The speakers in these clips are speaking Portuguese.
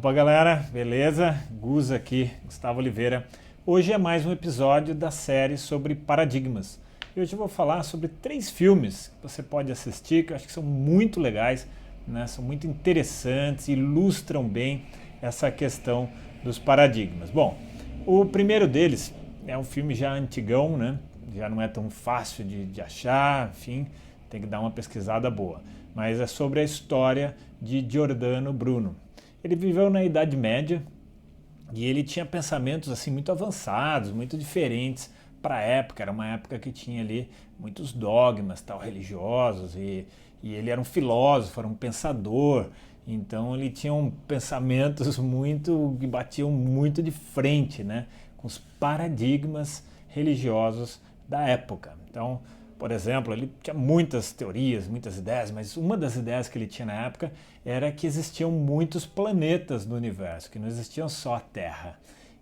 Opa galera, beleza? Gus aqui, Gustavo Oliveira. Hoje é mais um episódio da série sobre paradigmas. E hoje eu vou falar sobre 3 filmes que você pode assistir, que eu acho que são muito legais, né? São muito interessantes, ilustram bem essa questão dos paradigmas. Bom, o primeiro deles é um filme já antigão, né? Já não é tão fácil de achar, enfim, tem que dar uma pesquisada boa. Mas é sobre a história de Giordano Bruno. Ele viveu na Idade Média e ele tinha pensamentos assim muito avançados, muito diferentes para a época. Era uma época que tinha ali muitos dogmas tal, religiosos e ele era um filósofo, era um pensador. Então ele tinha pensamentos muito que batiam muito de frente, né, com os paradigmas religiosos da época. Então, por exemplo, ele tinha muitas teorias, muitas ideias, mas uma das ideias que ele tinha na época era que existiam muitos planetas no universo, que não existiam só a Terra.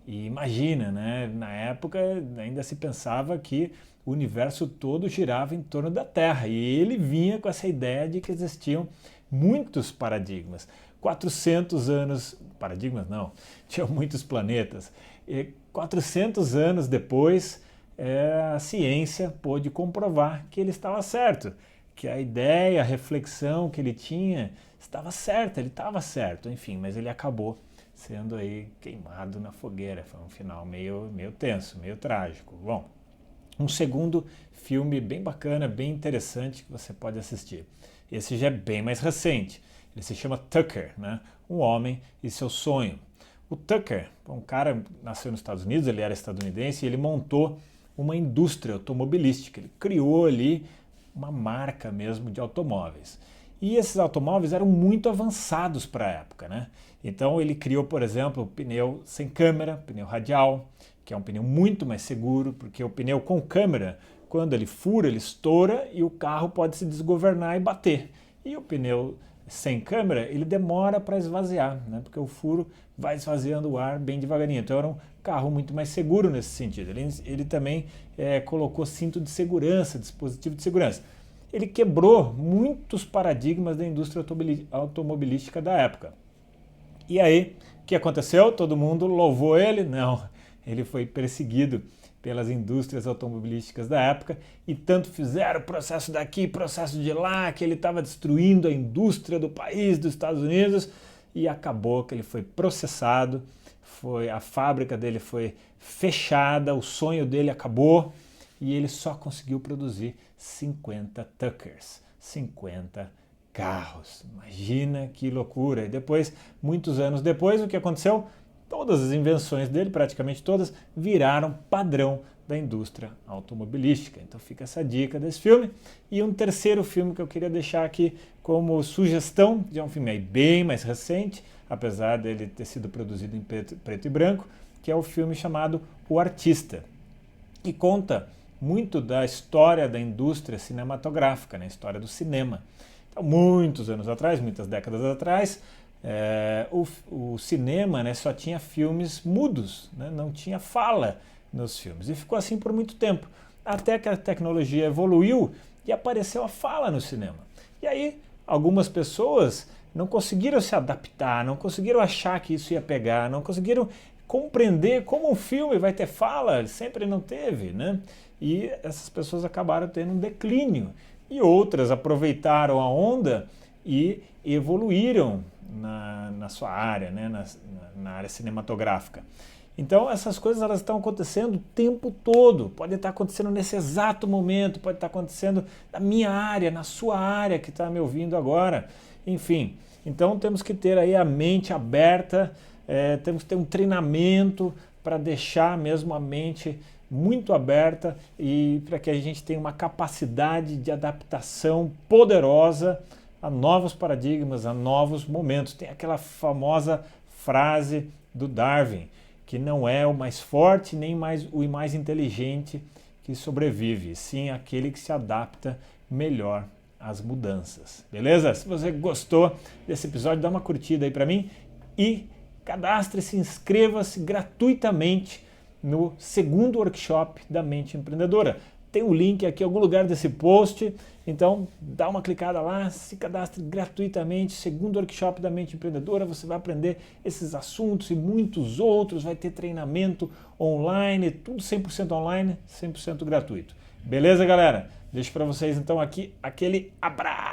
E imagina, né? Na época ainda se pensava que o universo todo girava em torno da Terra. E ele vinha com essa ideia de que existiam muitos paradigmas. 400 anos... Paradigmas não, tinham muitos planetas. E 400 anos depois... a ciência pôde comprovar que ele estava certo, que a ideia, a reflexão que ele tinha estava certa, ele estava certo, enfim, mas ele acabou sendo aí queimado na fogueira. Foi um final meio tenso, meio trágico. Bom, um segundo filme bem bacana, bem interessante que você pode assistir. Esse já é bem mais recente, ele se chama Tucker, né? Um Homem e Seu Sonho. O Tucker, um cara nasceu nos Estados Unidos, ele era estadunidense e ele montou uma indústria automobilística. Ele criou ali uma marca mesmo de automóveis. E esses automóveis eram muito avançados para a época, né? Então ele criou, por exemplo, o pneu sem câmera, pneu radial, que é um pneu muito mais seguro, porque o pneu com câmera, quando ele fura, ele estoura e o carro pode se desgovernar e bater. E o pneu sem câmera, ele demora para esvaziar, né? Porque o furo vai esvaziando o ar bem devagarinho. Então era um carro muito mais seguro nesse sentido. Ele também colocou cinto de segurança, dispositivo de segurança. Ele quebrou muitos paradigmas da indústria automobilística da época. E aí, o que aconteceu? Todo mundo louvou ele? Não, ele foi perseguido pelas indústrias automobilísticas da época e tanto fizeram processo daqui, processo de lá, que ele estava destruindo a indústria do país, dos Estados Unidos, e acabou que ele foi processado, a fábrica dele foi fechada, o sonho dele acabou e ele só conseguiu produzir 50 Tuckers, 50 carros. Imagina que loucura! E depois, muitos anos depois, o que aconteceu? Todas as invenções dele, praticamente todas, viraram padrão da indústria automobilística. Então fica essa dica desse filme. E um terceiro filme que eu queria deixar aqui como sugestão, de um filme aí bem mais recente, apesar dele ter sido produzido em preto e branco, que é o filme chamado O Artista. E conta muito da história da indústria cinematográfica, né? A história do cinema. Então, muitos anos atrás, muitas décadas atrás, o cinema, né, só tinha filmes mudos, né, não tinha fala nos filmes. E ficou assim por muito tempo, até que a tecnologia evoluiu e apareceu a fala no cinema. E aí, algumas pessoas não conseguiram se adaptar, não conseguiram achar que isso ia pegar, não conseguiram compreender como um filme vai ter fala, sempre não teve, né? E essas pessoas acabaram tendo um declínio. E outras aproveitaram a onda e evoluíram na sua área, né? na área cinematográfica. Então essas coisas elas estão acontecendo o tempo todo, pode estar acontecendo nesse exato momento, pode estar acontecendo na minha área, na sua área que está me ouvindo agora, enfim. Então temos que ter aí a mente aberta, temos que ter um treinamento para deixar mesmo a mente muito aberta e para que a gente tenha uma capacidade de adaptação poderosa a novos paradigmas, a novos momentos. Tem aquela famosa frase do Darwin, que não é o mais forte nem o mais inteligente que sobrevive, sim aquele que se adapta melhor às mudanças. Beleza? Se você gostou desse episódio, dá uma curtida aí para mim e cadastre-se, inscreva-se gratuitamente no segundo workshop da Mente Empreendedora. tem um link aqui em algum lugar desse post, então dá uma clicada lá, se cadastre gratuitamente. Segundo workshop da Mente Empreendedora, você vai aprender esses assuntos e muitos outros, vai ter treinamento online, tudo 100% online, 100% gratuito. Beleza, galera? Deixo para vocês então aqui aquele abraço!